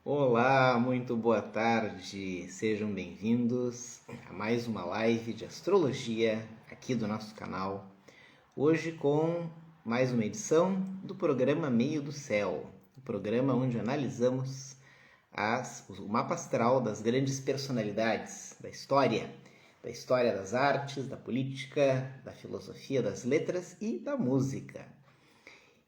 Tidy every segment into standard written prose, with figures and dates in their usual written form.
Olá, muito boa tarde, sejam bem-vindos a mais uma live de astrologia aqui do nosso canal. Hoje com mais uma edição do programa Meio do Céu, o programa onde analisamos o mapa astral das grandes personalidades da história das artes, da política, da filosofia, das letras e da música.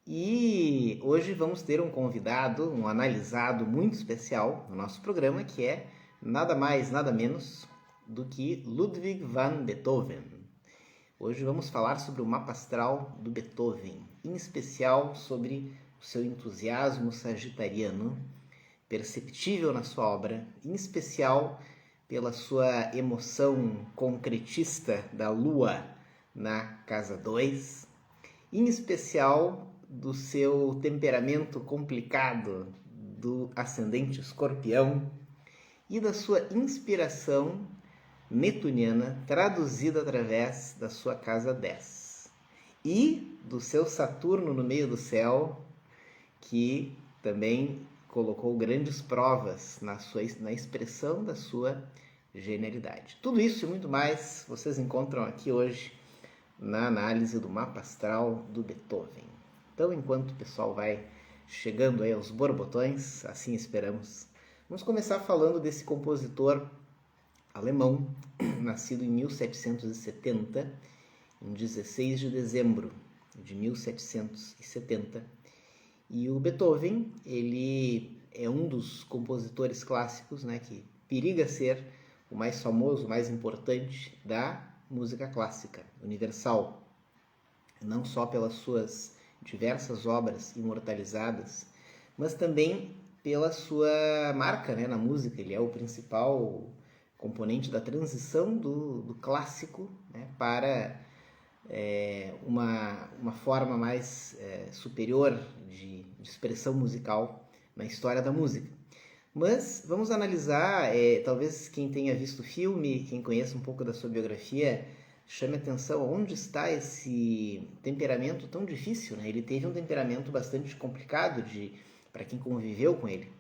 E hoje vamos ter um convidado, um analisado muito especial no nosso programa, que é nada mais, nada menos do que Ludwig van Beethoven. Hoje vamos falar sobre o mapa astral do Beethoven, em especial sobre o seu entusiasmo sagitariano, perceptível na sua obra, em especial pela sua emoção concretista da Lua na casa 2, em especial do seu temperamento complicado do ascendente Escorpião e da sua inspiração netuniana traduzida através da sua casa 10 e do seu Saturno no meio do céu, que também colocou grandes provas na expressão da sua genialidade. Tudo isso e muito mais vocês encontram aqui hoje na análise do mapa astral do Beethoven. Então, enquanto o pessoal vai chegando aí aos borbotões, assim esperamos, vamos começar falando desse compositor alemão, nascido em 1770, em 16 de dezembro de 1770. E o Beethoven, ele é um dos compositores clássicos, né, que periga ser o mais famoso, o mais importante da música clássica universal, não só pelas suas diversas obras imortalizadas, mas também pela sua marca, né, na música. Ele é o principal componente da transição do clássico, né, para uma forma mais superior de expressão musical na história da música. Mas vamos analisar, talvez quem tenha visto o filme, quem conheça um pouco da sua biografia, chame atenção onde está esse temperamento tão difícil, né? Ele teve um temperamento bastante complicado para quem conviveu com ele.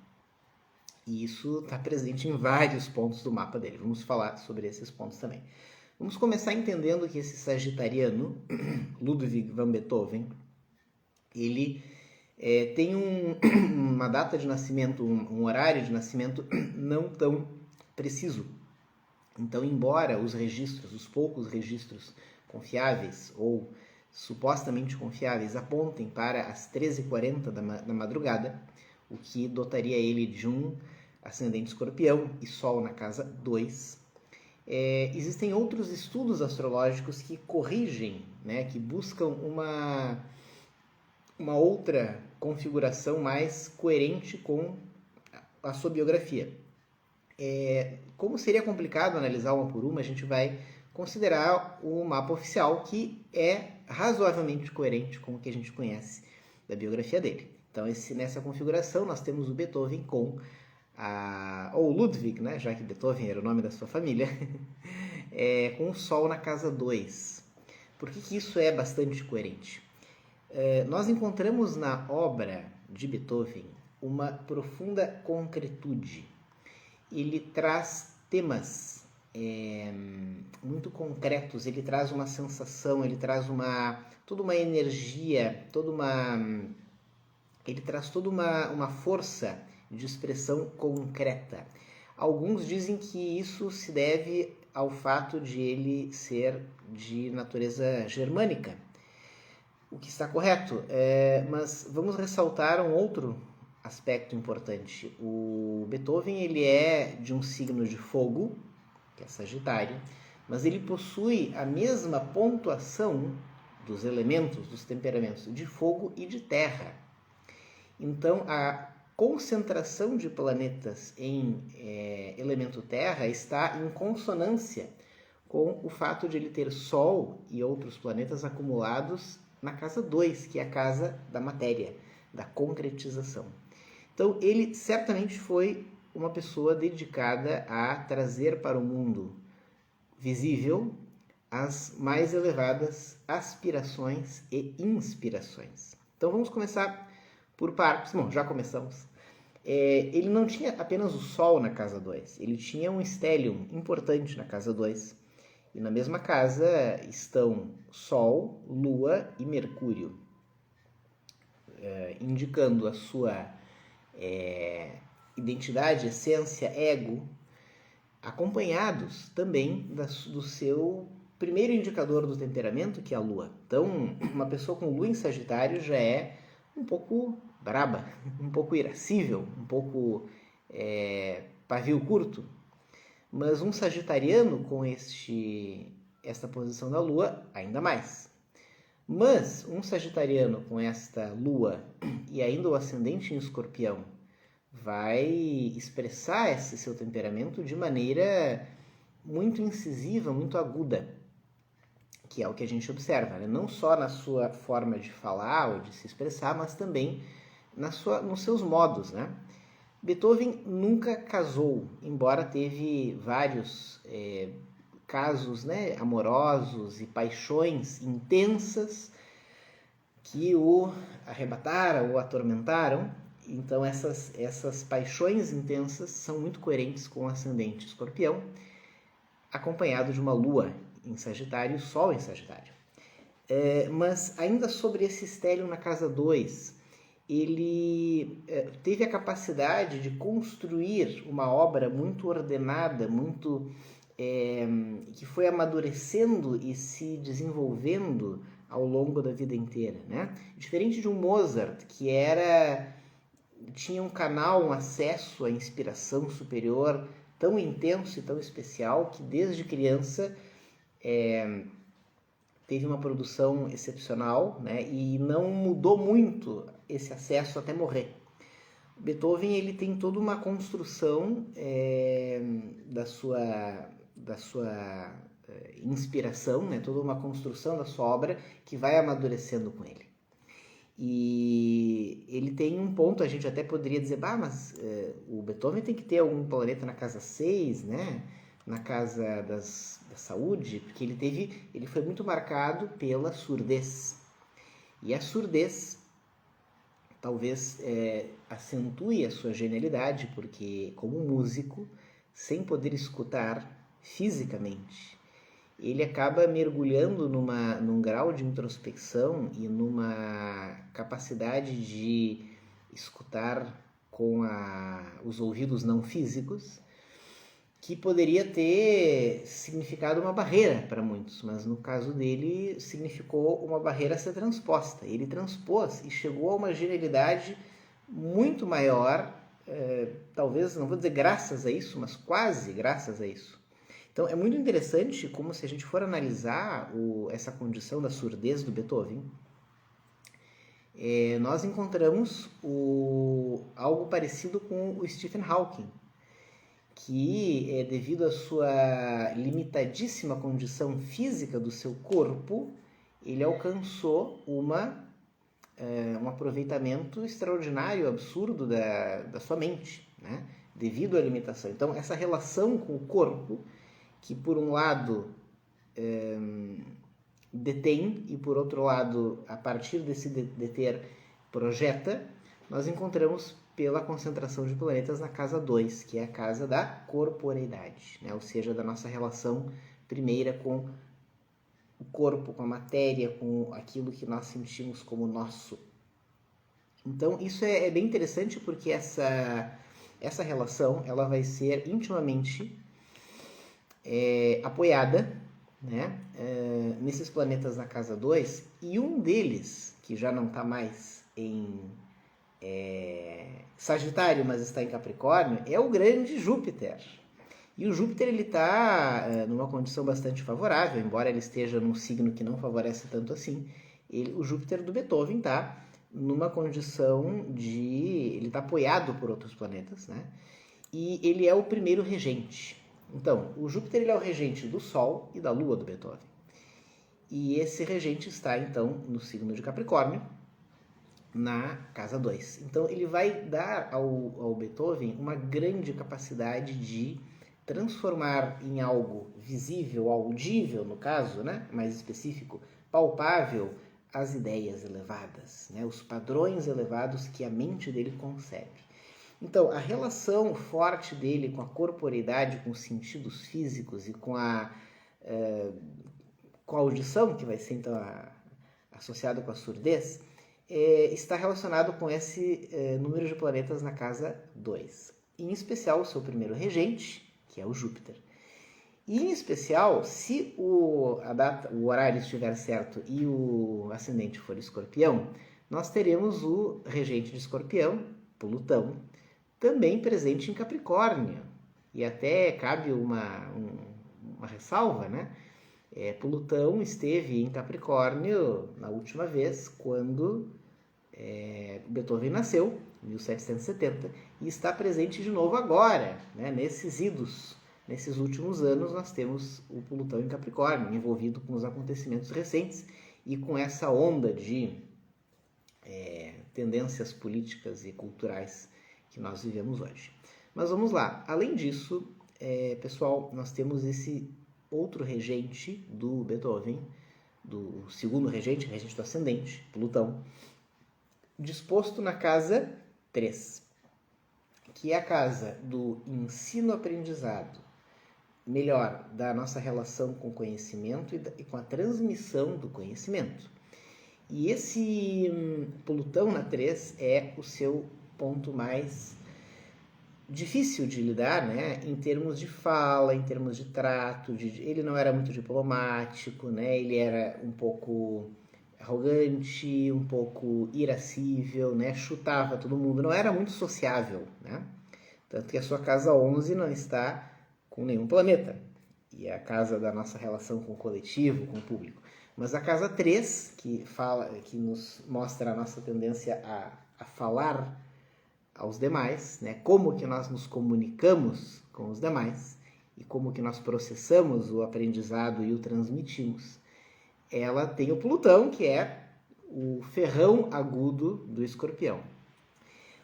E isso está presente em vários pontos do mapa dele. Vamos falar sobre esses pontos também. Vamos começar entendendo que esse sagitariano, Ludwig van Beethoven, ele tem uma data de nascimento, um horário de nascimento não tão preciso. Então, embora os poucos registros confiáveis ou supostamente confiáveis apontem para as 13h40 da madrugada, o que dotaria ele de um ascendente Escorpião e Sol na casa 2, existem outros estudos astrológicos que corrigem, né, que buscam uma outra configuração mais coerente com a sua biografia. Como seria complicado analisar uma por uma, a gente vai considerar o mapa oficial, que é razoavelmente coerente com o que a gente conhece da biografia dele. Então, nessa configuração, nós temos o Beethoven com ou Ludwig, né, já que Beethoven era o nome da sua família, com o Sol na casa 2. Por que isso é bastante coerente? Nós encontramos na obra de Beethoven uma profunda concretude. Ele traz temas muito concretos, ele traz uma sensação, ele traz toda uma energia, ele traz toda uma força de expressão concreta. Alguns dizem que isso se deve ao fato de ele ser de natureza germânica, o que está correto, mas vamos ressaltar um outro aspecto importante. O Beethoven, ele é de um signo de fogo, que é Sagitário, mas ele possui a mesma pontuação dos elementos, dos temperamentos de fogo e de terra. Então, a concentração de planetas em elemento terra está em consonância com o fato de ele ter Sol e outros planetas acumulados na casa 2, que é a casa da matéria, da concretização. Então, ele certamente foi uma pessoa dedicada a trazer para o mundo visível as mais elevadas aspirações e inspirações. Então, vamos começar por partes. Bom, já começamos. Ele não tinha apenas o Sol na casa 2, ele tinha um stellium importante na casa 2. E na mesma casa estão Sol, Lua e Mercúrio, indicando a sua identidade, essência, ego, acompanhados também do seu primeiro indicador do temperamento, que é a Lua. Então, uma pessoa com Lua em Sagitário já é um pouco braba, um pouco irascível, um pouco pavio curto. Mas um sagitariano com esta posição da Lua, ainda mais. Mas um sagitariano com esta Lua e ainda o ascendente em Escorpião vai expressar esse seu temperamento de maneira muito incisiva, muito aguda, que é o que a gente observa, né? Não só na sua forma de falar ou de se expressar, mas também nos seus modos, né? Beethoven nunca casou, embora teve vários casos, né, amorosos e paixões intensas que o arrebataram ou atormentaram. Então essas paixões intensas são muito coerentes com o ascendente Escorpião, acompanhado de uma Lua em Sagitário e Sol em Sagitário. Mas ainda sobre esse stellium na casa 2, ele teve a capacidade de construir uma obra muito ordenada, muito que foi amadurecendo e se desenvolvendo ao longo da vida inteira, né? Diferente de um Mozart, que tinha um canal, um acesso à inspiração superior tão intenso e tão especial que desde criança teve uma produção excepcional, né? E não mudou muito esse acesso até morrer. Beethoven ele tem toda uma construção da sua inspiração, né? Toda uma construção da sua obra que vai amadurecendo com ele. E ele tem um ponto, a gente até poderia dizer, mas o Beethoven tem que ter algum planeta na casa 6, né? Na casa da saúde, porque ele foi muito marcado pela surdez. E a surdez talvez acentue a sua genialidade, porque como músico, sem poder escutar fisicamente, ele acaba mergulhando num grau de introspecção e numa capacidade de escutar com os ouvidos não físicos, que poderia ter significado uma barreira para muitos, mas no caso dele significou uma barreira a ser transposta. Ele transpôs e chegou a uma genialidade muito maior, talvez, não vou dizer graças a isso, mas quase graças a isso. Então é muito interessante como, se a gente for analisar essa condição da surdez do Beethoven, nós encontramos algo parecido com o Stephen Hawking, que devido à sua limitadíssima condição física do seu corpo, ele alcançou um aproveitamento extraordinário, absurdo da sua mente, né? Devido à limitação. Então essa relação com o corpo, que por um lado detém e por outro lado, a partir desse deter, projeta, nós encontramos pela concentração de planetas na casa 2, que é a casa da corporeidade, né? Ou seja, da nossa relação primeira com o corpo, com a matéria, com aquilo que nós sentimos como nosso. Então isso é bem interessante, porque essa relação ela vai ser intimamente apoiada, né, nesses planetas na casa 2, e um deles, que já não está mais em Sagitário, mas está em Capricórnio, é o grande Júpiter. E o Júpiter ele está numa condição bastante favorável, embora ele esteja num signo que não favorece tanto assim. O Júpiter do Beethoven está numa condição ele está apoiado por outros planetas, né? E ele é o primeiro regente. Então, o Júpiter ele é o regente do Sol e da Lua do Beethoven. E esse regente está, então, no signo de Capricórnio, na casa 2. Então, ele vai dar ao Beethoven uma grande capacidade de transformar em algo visível, audível, no caso, né, mais específico, palpável, as ideias elevadas, né, os padrões elevados que a mente dele concebe. Então, a relação forte dele com a corporeidade, com os sentidos físicos e com a audição, que vai ser então associado com a surdez, está relacionado com esse número de planetas na casa 2. Em especial o seu primeiro regente, que é o Júpiter. E em especial, se o horário estiver certo e o ascendente for Escorpião, nós teremos o regente de Escorpião, Plutão, também presente em Capricórnio. E até cabe uma ressalva, né? Plutão esteve em Capricórnio na última vez, quando Beethoven nasceu, em 1770, e está presente de novo agora, né? Nesses idos. Nesses últimos anos, nós temos o Plutão em Capricórnio, envolvido com os acontecimentos recentes e com essa onda de tendências políticas e culturais que nós vivemos hoje. Mas vamos lá. Além disso, pessoal, nós temos esse outro regente do Beethoven, do segundo regente do ascendente, Plutão, disposto na casa 3, que é a casa do ensino-aprendizado, melhor, da nossa relação com o conhecimento e com a transmissão do conhecimento. E esse Plutão na 3 é o seu ponto mais difícil de lidar, né? Em termos de fala, em termos de trato. Ele não era muito diplomático, né? Ele era um pouco arrogante, um pouco irascível, né? Chutava todo mundo, não era muito sociável, né? Tanto que a sua casa 11 não está com nenhum planeta. E é a casa da nossa relação com o coletivo, com o público. Mas a casa 3, que nos mostra a nossa tendência a falar aos demais, né? Como que nós nos comunicamos com os demais e como que nós processamos o aprendizado e o transmitimos. Ela tem o Plutão, que é o ferrão agudo do Escorpião.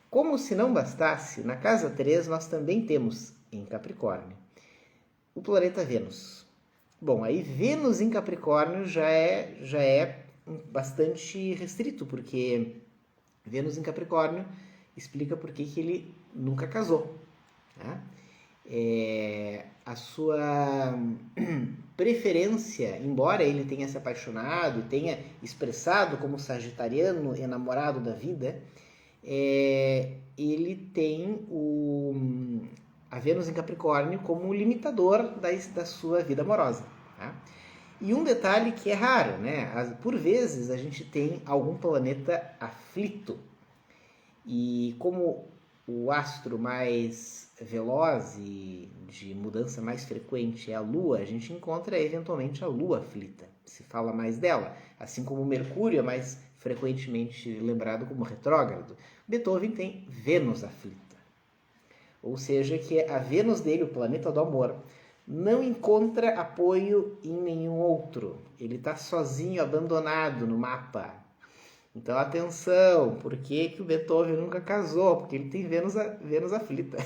Como se não bastasse, na casa 3 nós também temos, em Capricórnio, o planeta Vênus. Bom, aí Vênus em Capricórnio já é bastante restrito, porque Vênus em Capricórnio explica por que ele nunca casou, né? A sua preferência, embora ele tenha se apaixonado e tenha expressado como sagitariano enamorado da vida, ele tem a Vênus em Capricórnio como limitador da sua vida amorosa, tá? E um detalhe que é raro, né? Por vezes a gente tem algum planeta aflito. E como o astro mais veloz e de mudança mais frequente é a Lua, a gente encontra eventualmente a Lua aflita. Se fala mais dela. Assim como o Mercúrio é mais frequentemente lembrado como retrógrado, Beethoven tem Vênus aflita. Ou seja, que a Vênus dele, o planeta do amor, não encontra apoio em nenhum outro. Ele está sozinho, abandonado no mapa. Então, atenção, por que o Beethoven nunca casou? Porque ele tem Vênus aflita.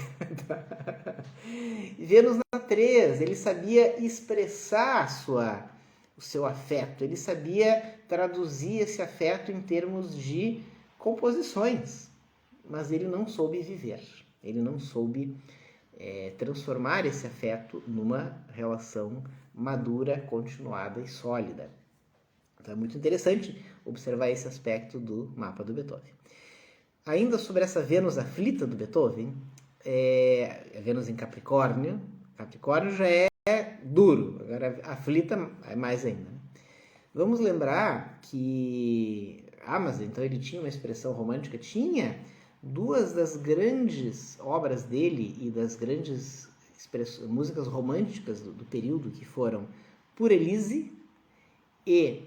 Vênus na 3, ele sabia expressar o seu afeto, ele sabia traduzir esse afeto em termos de composições, mas ele não soube viver. Ele não soube transformar esse afeto numa relação madura, continuada e sólida. Então é muito interessante observar esse aspecto do mapa do Beethoven. Ainda sobre essa Vênus aflita do Beethoven, a Vênus em Capricórnio. Capricórnio já é duro, agora aflita é mais ainda. Vamos lembrar que... mas então ele tinha uma expressão romântica? Tinha. Duas das grandes obras dele e das grandes músicas românticas do período, que foram Por Elise e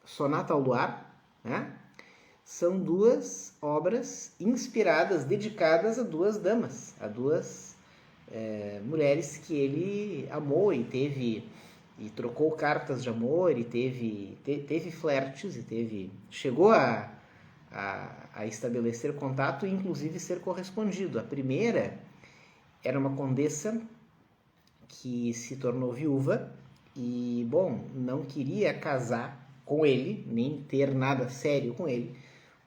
Sonata ao Luar, né? São duas obras inspiradas, dedicadas a duas damas, a duas mulheres que ele amou e trocou cartas de amor e teve flertes e chegou a estabelecer contato e inclusive ser correspondido. A primeira era uma condessa que se tornou viúva e, não queria casar com ele, nem ter nada sério com ele,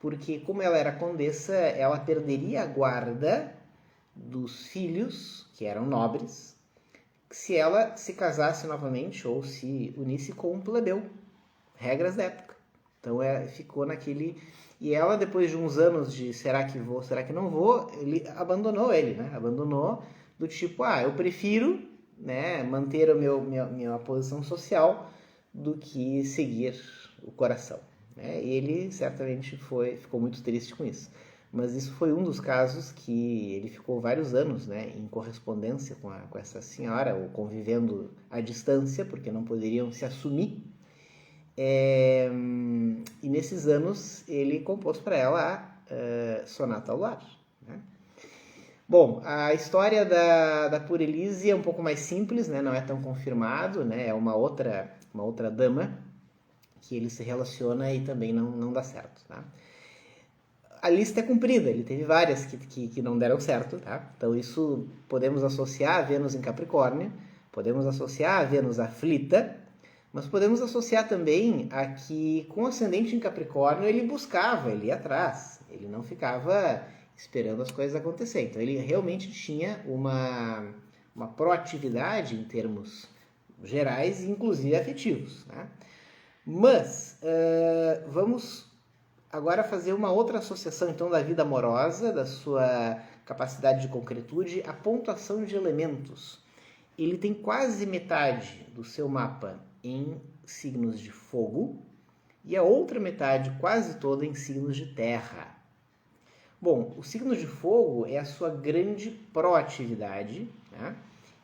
porque como ela era condessa, ela perderia a guarda dos filhos, que eram nobres, se ela se casasse novamente ou se unisse com um plebeu. Regras da época. Então ficou naquele... E ela, depois de uns anos de será que vou, será que não vou, ele abandonou ele, né? Abandonou do tipo, eu prefiro, né, manter minha posição social do que seguir o coração. Né? E ele certamente ficou muito triste com isso. Mas isso foi um dos casos que ele ficou vários anos, né, em correspondência com essa senhora, ou convivendo à distância, porque não poderiam se assumir. E nesses anos ele compôs para ela a Sonata ao Luar. Né? Bom, a história da Pura Elise é um pouco mais simples, né? Não é tão confirmado, né? É uma outra dama que ele se relaciona e também não dá certo. Tá? A lista é comprida, ele teve várias que não deram certo. Tá? Então isso podemos associar a Vênus em Capricórnio, podemos associar a Vênus aflita, mas podemos associar também a que, com o ascendente em Capricórnio, ele buscava, ele ia atrás. Ele não ficava esperando as coisas acontecerem. Então, ele realmente tinha uma proatividade em termos gerais, inclusive afetivos. Né? Mas, vamos agora fazer uma outra associação, então, da vida amorosa, da sua capacidade de concretude, a pontuação de elementos. Ele tem quase metade do seu mapa em signos de fogo e a outra metade quase toda em signos de terra. Bom, o signo de fogo é a sua grande proatividade, né?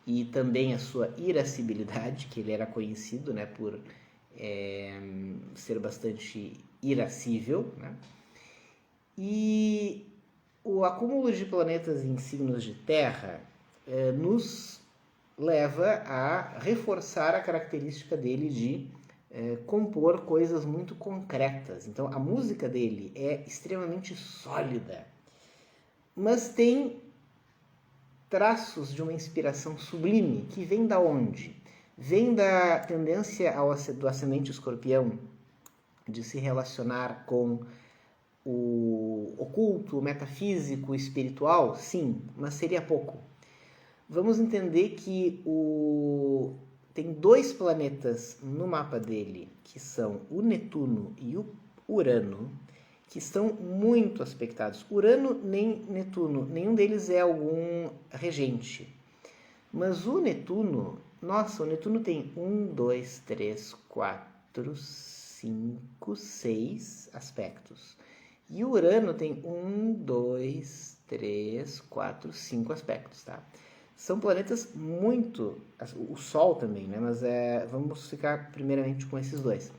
E também a sua irascibilidade, que ele era conhecido, né, por ser bastante irascível. Né? E o acúmulo de planetas em signos de terra nos leva a reforçar a característica dele de compor coisas muito concretas. Então, a música dele é extremamente sólida, mas tem traços de uma inspiração sublime, que vem da onde? Vem da tendência do ascendente escorpião de se relacionar com o oculto, o metafísico, o espiritual? Sim, mas seria pouco. Vamos entender que tem dois planetas no mapa dele, que são o Netuno e o Urano, que estão muito aspectados. Urano nem Netuno, nenhum deles é algum regente. Mas o Netuno, o Netuno tem 1, 2, 3, 4, 5, 6 aspectos. E o Urano tem 1, 2, 3, 4, 5 aspectos, tá? São planetas muito... O Sol também, né? Mas vamos ficar primeiramente com esses dois.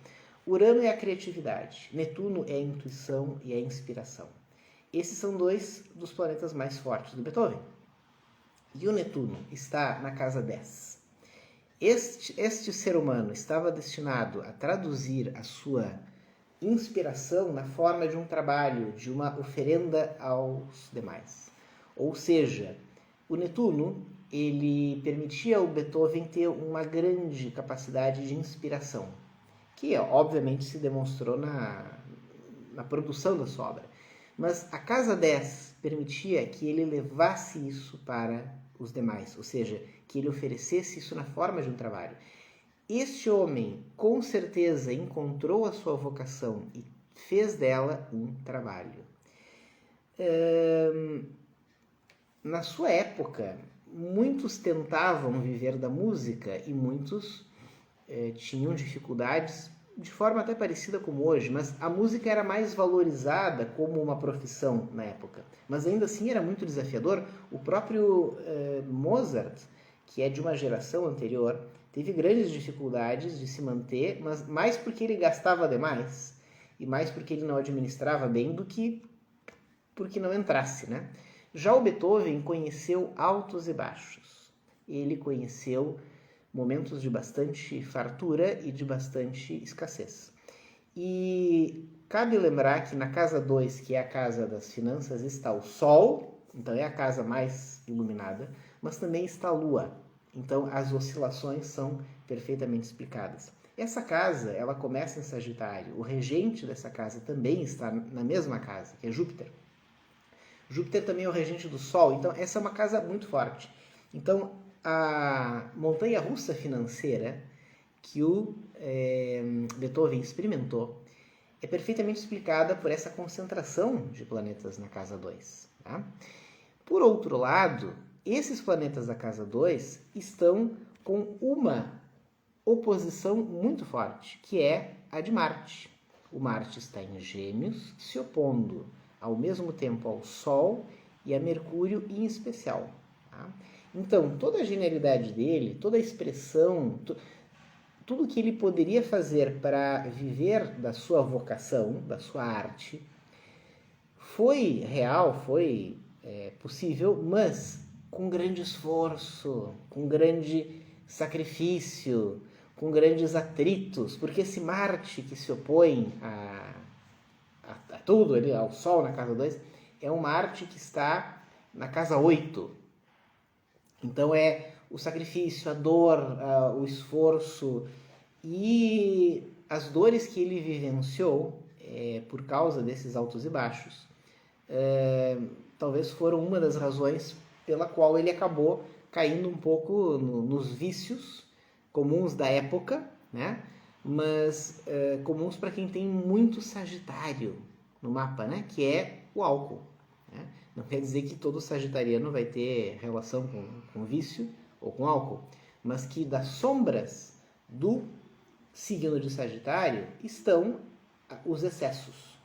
Urano é a criatividade. Netuno é a intuição e a inspiração. Esses são dois dos planetas mais fortes do Beethoven. E o Netuno está na casa 10. Este ser humano estava destinado a traduzir a sua inspiração na forma de um trabalho, de uma oferenda aos demais. Ou seja, o Netuno, ele permitia ao Beethoven ter uma grande capacidade de inspiração, que obviamente se demonstrou na produção da sua obra. Mas a casa 10 permitia que ele levasse isso para os demais, ou seja, que ele oferecesse isso na forma de um trabalho. Este homem, com certeza, encontrou a sua vocação e fez dela um trabalho. Na sua época, muitos tentavam viver da música e muitos tinham dificuldades de forma até parecida como hoje, mas a música era mais valorizada como uma profissão na época. Mas ainda assim era muito desafiador. O próprio Mozart, que é de uma geração anterior, teve grandes dificuldades de se manter, mas mais porque ele gastava demais e mais porque ele não administrava bem do que porque não entrasse, né? Já o Beethoven conheceu altos e baixos. Ele conheceu momentos de bastante fartura e de bastante escassez. E cabe lembrar que na casa 2, que é a casa das finanças, está o Sol, então é a casa mais iluminada, mas também está a Lua. Então as oscilações são perfeitamente explicadas. Essa casa, ela começa em Sagitário. O regente dessa casa também está na mesma casa, que é Júpiter. Júpiter também é o regente do Sol, então essa é uma casa muito forte. Então, a montanha-russa financeira que o Beethoven experimentou é perfeitamente explicada por essa concentração de planetas na casa 2. Tá? Por outro lado, esses planetas da casa 2 estão com uma oposição muito forte, que é a de Marte. O Marte está em Gêmeos, se opondo ao mesmo tempo ao Sol e a Mercúrio em especial. Tá? Então, toda a genialidade dele, toda a expressão, tudo que ele poderia fazer para viver da sua vocação, da sua arte, foi real, foi possível, mas com grande esforço, com grande sacrifício, com grandes atritos, porque esse Marte que se opõe a tudo ali, ao Sol na casa 2, é um Marte que está na casa 8. Então é o sacrifício, a dor, o esforço e as dores que ele vivenciou por causa desses altos e baixos, talvez foram uma das razões pela qual ele acabou caindo um pouco nos vícios comuns da época, né? Mas comuns para quem tem muito Sagitário no mapa, né? Que é o álcool. Né? Não quer dizer que todo sagitariano vai ter relação com vício ou com álcool, mas que das sombras do signo de Sagitário estão os excessos.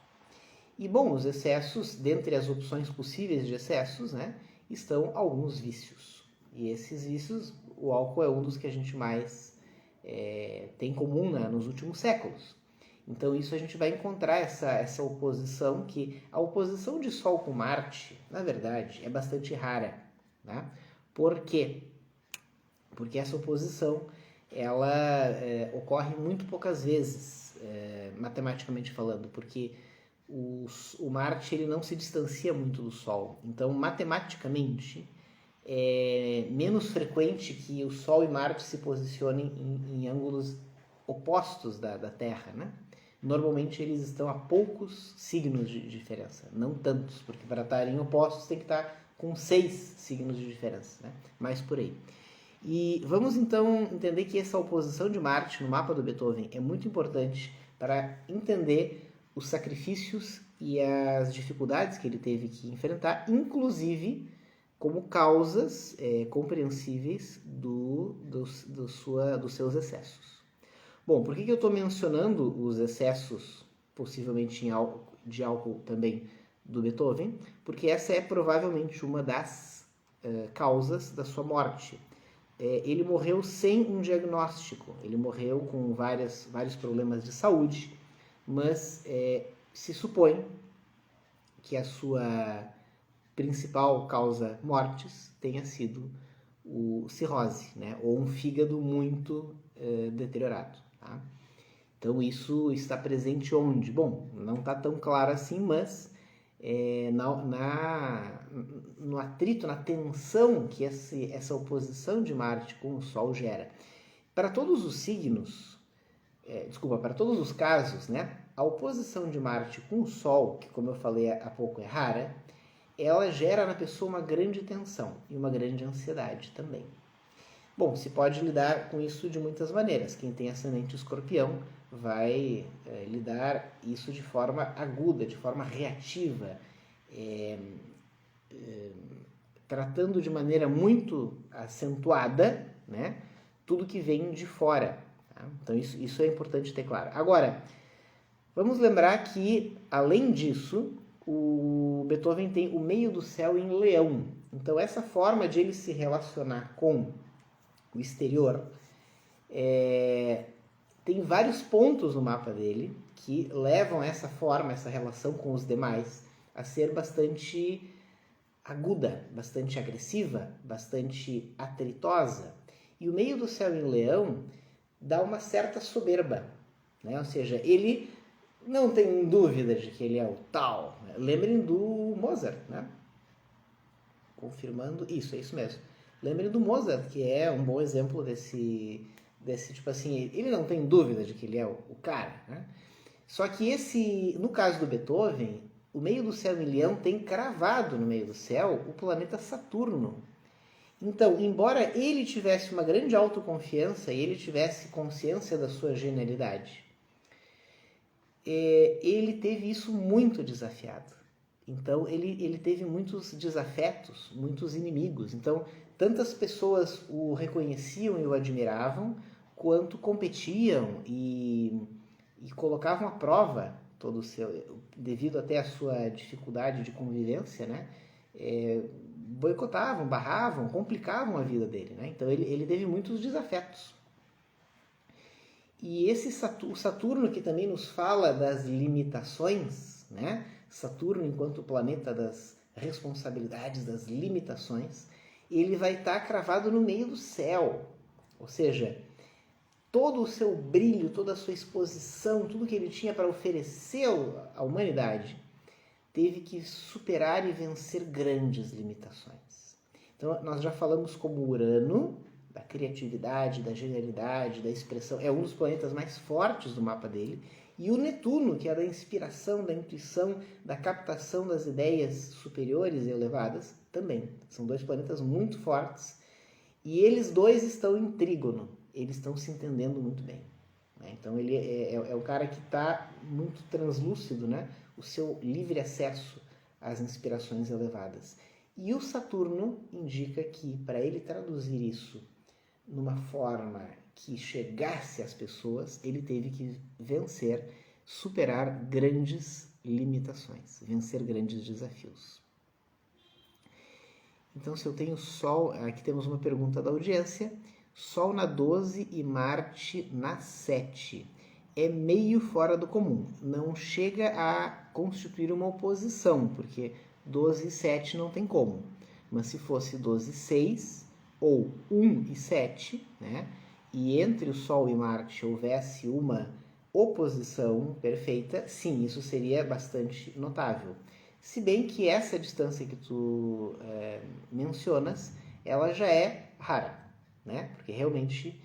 E, bom, os excessos, dentre as opções possíveis de excessos, né, estão alguns vícios. E esses vícios, o álcool é um dos que a gente mais tem em comum, né, nos últimos séculos. Então, isso a gente vai encontrar essa oposição, que a oposição de Sol com Marte, na verdade, é bastante rara. Tá? Por quê? Porque essa oposição ela ocorre muito poucas vezes, matematicamente falando, porque o Marte ele não se distancia muito do Sol. Então, matematicamente, é menos frequente que o Sol e Marte se posicionem em ângulos opostos da Terra, né? Normalmente eles estão a poucos signos de diferença, não tantos, porque para estarem opostos tem que estar com 6 signos de diferença, né? Mais por aí. E vamos então entender que essa oposição de Marte no mapa do Beethoven é muito importante para entender os sacrifícios e as dificuldades que ele teve que enfrentar, inclusive como causas compreensíveis dos seus excessos. Bom, por que eu estou mencionando os excessos, possivelmente de álcool também, do Beethoven? Porque essa é provavelmente uma das causas da sua morte. Ele morreu sem um diagnóstico, ele morreu com vários problemas de saúde, mas se supõe que a sua principal causa mortis tenha sido o cirrose, né? Ou um fígado muito deteriorado. Tá? Então isso está presente onde? Bom, não está tão claro assim, mas no atrito, na tensão que essa oposição de Marte com o Sol gera. Para todos os signos, para todos os casos, né, a oposição de Marte com o Sol, que como eu falei há pouco é rara, ela gera na pessoa uma grande tensão e uma grande ansiedade também. Bom, se pode lidar com isso de muitas maneiras. Quem tem ascendente escorpião vai lidar isso de forma aguda, de forma reativa, tratando de maneira muito acentuada, né, tudo que vem de fora. Tá? Então isso é importante ter claro. Agora, vamos lembrar que, além disso, o Beethoven tem o meio do céu em Leão. Então essa forma de ele se relacionar com o exterior tem vários pontos no mapa dele que levam essa forma, essa relação com os demais a ser bastante aguda, bastante agressiva, bastante atritosa. E o meio do céu em Leão dá uma certa soberba, né? Ou seja, ele não tem dúvida de que ele é o tal. Lembrem do Mozart, né? Confirmando, isso, é isso mesmo. Lembrem do Mozart, que é um bom exemplo desse tipo assim, ele não tem dúvida de que ele é o cara, né? Só que no caso do Beethoven, o meio do céu em Leão tem cravado no meio do céu o planeta Saturno. Então, embora ele tivesse uma grande autoconfiança e ele tivesse consciência da sua genialidade, ele teve isso muito desafiado. Então, ele teve muitos desafetos, muitos inimigos. Então, tantas pessoas o reconheciam e o admiravam, quanto competiam e colocavam à prova todo o seu, devido até à sua dificuldade de convivência, né? Boicotavam, barravam, complicavam a vida dele, né? Então ele teve muitos desafetos. E o Saturno, que também nos fala das limitações, né? Saturno, enquanto planeta das responsabilidades, das limitações, ele vai estar cravado no meio do céu. Ou seja, todo o seu brilho, toda a sua exposição, tudo que ele tinha para oferecer à humanidade, teve que superar e vencer grandes limitações. Então, nós já falamos como Urano, da criatividade, da genialidade, da expressão, é um dos planetas mais fortes do mapa dele, e o Netuno, que é da inspiração, da intuição, da captação das ideias superiores e elevadas, também. São dois planetas muito fortes, e eles dois estão em trígono, eles estão se entendendo muito bem. Então ele é o cara que está muito translúcido, né? O seu livre acesso às inspirações elevadas. E o Saturno indica que, para ele traduzir isso numa forma que chegasse às pessoas, ele teve que vencer, superar grandes limitações, vencer grandes desafios. Então, se eu tenho Sol, aqui temos uma pergunta da audiência, Sol na 12 e Marte na 7. É meio fora do comum, não chega a constituir uma oposição, porque 12 e 7 não tem como. Mas se fosse 12 e 6, ou 1 e 7, né, e entre o Sol e Marte houvesse uma oposição perfeita, sim, isso seria bastante notável. Se bem que essa distância que tu mencionas, ela já é rara, né? Porque realmente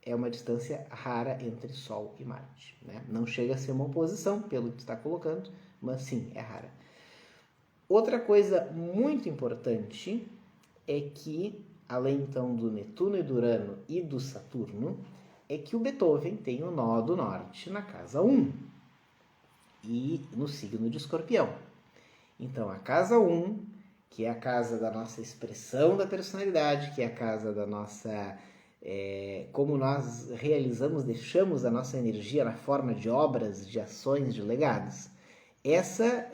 é uma distância rara entre Sol e Marte, né? Não chega a ser uma oposição, pelo que tu está colocando, mas sim, é rara. Outra coisa muito importante é que, além então do Netuno e do Urano e do Saturno, é que o Beethoven tem o nó do norte na casa 1 e no signo de Escorpião. Então, a casa 1, que é a casa da nossa expressão da personalidade, que é a casa da nossa... como nós realizamos, deixamos a nossa energia na forma de obras, de ações, de legados. Essa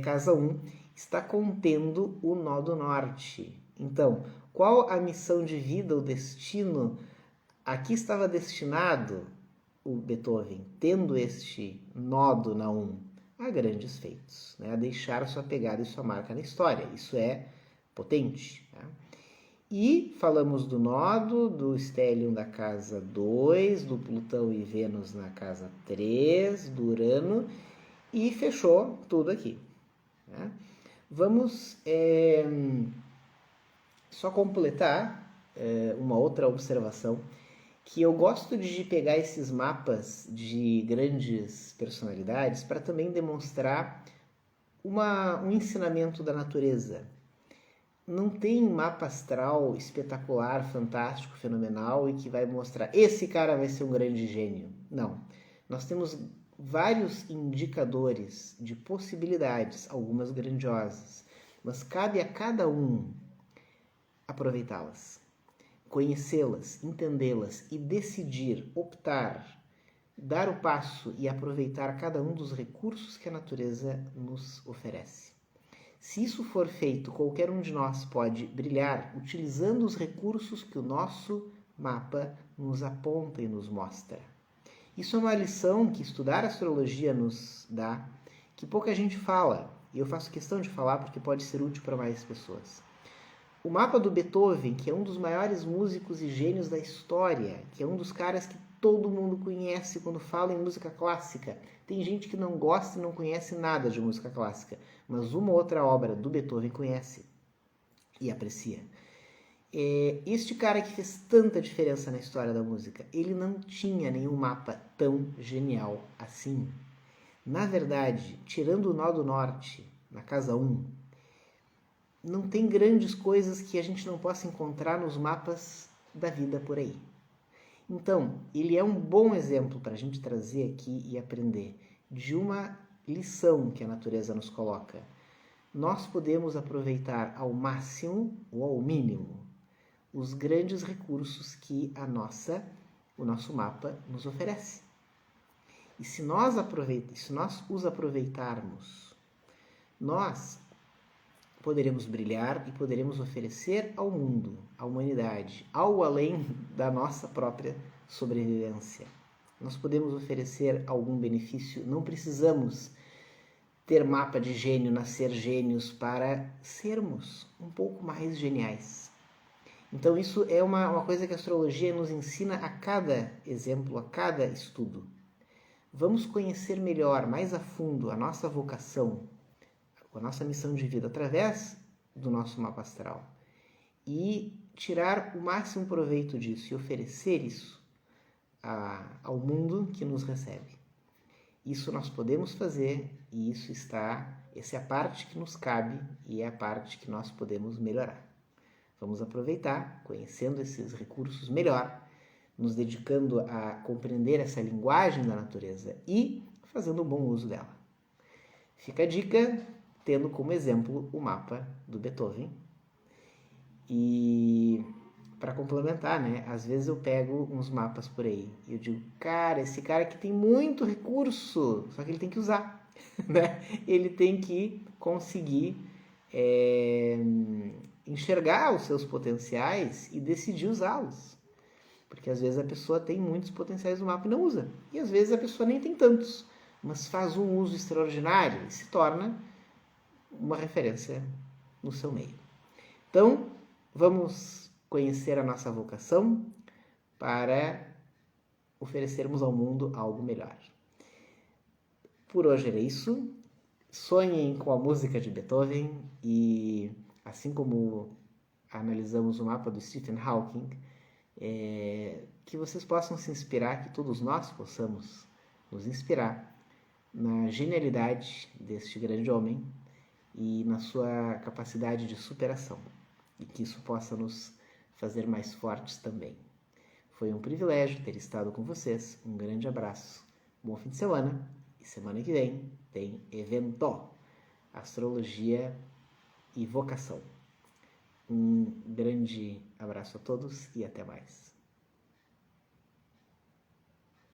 casa 1 está contendo o nó do norte. Então, qual a missão de vida, o destino? Aqui estava destinado o Beethoven, tendo este nódo na 1, a grandes feitos, né? A deixar a sua pegada e sua marca na história. Isso é potente. Né? E falamos do nódo, do stellium da casa 2, do Plutão e Vênus na casa 3, do Urano, e fechou tudo aqui. Né? Vamos só completar uma outra observação, que eu gosto de pegar esses mapas de grandes personalidades para também demonstrar um ensinamento da natureza. Não tem mapa astral espetacular, fantástico, fenomenal e que vai mostrar esse cara vai ser um grande gênio. Não. Nós temos vários indicadores de possibilidades, algumas grandiosas, mas cabe a cada um aproveitá-las, conhecê-las, entendê-las e decidir, optar, dar o passo e aproveitar cada um dos recursos que a natureza nos oferece. Se isso for feito, qualquer um de nós pode brilhar utilizando os recursos que o nosso mapa nos aponta e nos mostra. Isso é uma lição que estudar astrologia nos dá, que pouca gente fala, e eu faço questão de falar porque pode ser útil para mais pessoas. O mapa do Beethoven, que é um dos maiores músicos e gênios da história, que é um dos caras que todo mundo conhece quando fala em música clássica. Tem gente que não gosta e não conhece nada de música clássica, mas uma outra obra do Beethoven conhece e aprecia. Este cara que fez tanta diferença na história da música, ele não tinha nenhum mapa tão genial assim. Na verdade, tirando o Nó do Norte, na casa 1, não tem grandes coisas que a gente não possa encontrar nos mapas da vida por aí. Então, ele é um bom exemplo para a gente trazer aqui e aprender de uma lição que a natureza nos coloca. Nós podemos aproveitar ao máximo ou ao mínimo os grandes recursos que o nosso mapa nos oferece. E se nós os aproveitarmos, nós poderemos brilhar e poderemos oferecer ao mundo, à humanidade, algo além da nossa própria sobrevivência. Nós podemos oferecer algum benefício, não precisamos ter mapa de gênio, nascer gênios para sermos um pouco mais geniais. Então isso é uma coisa que a astrologia nos ensina a cada exemplo, a cada estudo. Vamos conhecer melhor, mais a fundo, a nossa vocação, a nossa missão de vida através do nosso mapa astral e tirar o máximo proveito disso e oferecer isso ao mundo que nos recebe. Isso nós podemos fazer e essa é a parte que nos cabe e é a parte que nós podemos melhorar. Vamos aproveitar, conhecendo esses recursos melhor, nos dedicando a compreender essa linguagem da natureza e fazendo um bom uso dela. Fica a dica, tendo como exemplo o mapa do Beethoven. E para complementar, né? Às vezes eu pego uns mapas por aí e eu digo, cara, esse cara aqui tem muito recurso, só que ele tem que usar, né? Ele tem que conseguir enxergar os seus potenciais e decidir usá-los. Porque às vezes a pessoa tem muitos potenciais no mapa e não usa. E às vezes a pessoa nem tem tantos, mas faz um uso extraordinário e se torna uma referência no seu meio. Então, vamos conhecer a nossa vocação para oferecermos ao mundo algo melhor. Por hoje era isso. Sonhem com a música de Beethoven e, assim como analisamos o mapa do Stephen Hawking, que vocês possam se inspirar, que todos nós possamos nos inspirar na genialidade deste grande homem e na sua capacidade de superação, e que isso possa nos fazer mais fortes também. Foi um privilégio ter estado com vocês, um grande abraço, bom fim de semana, e semana que vem tem evento, astrologia e vocação. Um grande abraço a todos e até mais.